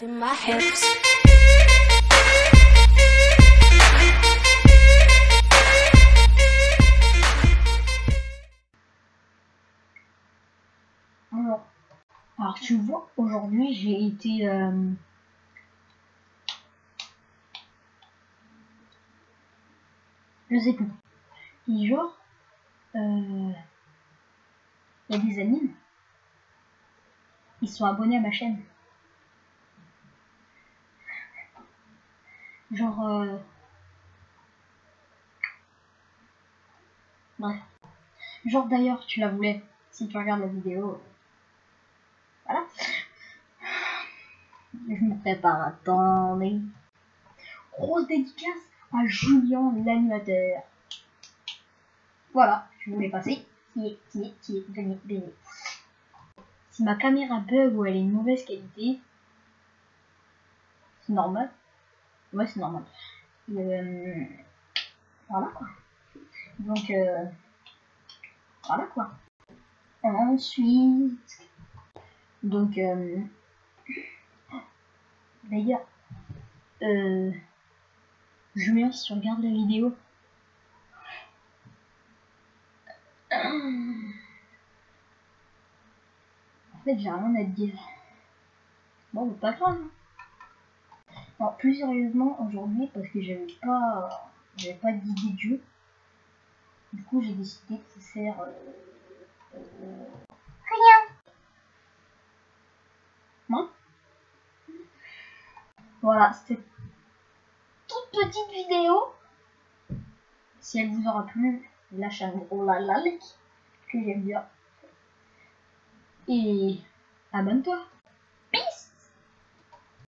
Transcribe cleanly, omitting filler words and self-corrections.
in my hips. Alors tu vois, aujourd'hui j'ai été je sais plus. Et genre il y a des amis, ils sont abonnés à ma chaîne. Genre bref. Genre d'ailleurs tu la voulais, si tu regardes la vidéo. Voilà. Je me prépare, attendez. Grosse dédicace à Julien l'animateur. Voilà, je voulais passer. Qui est, venez. Si ma caméra bug ou elle est de mauvaise qualité, c'est normal. Ouais, c'est normal. Voilà quoi. Donc, voilà quoi. Ensuite, donc, d'ailleurs, Julien, si tu regardes la vidéo, en fait, j'ai rien à te dire. Bon, mais pas grave. Alors, plus sérieusement, aujourd'hui, parce que j'avais pas d'idée de jeu, du coup, j'ai décidé de faire rien. Non. Voilà, c'était toute petite vidéo. Si elle vous aura plu, lâchez un gros like, que j'aime bien. Et abonne-toi.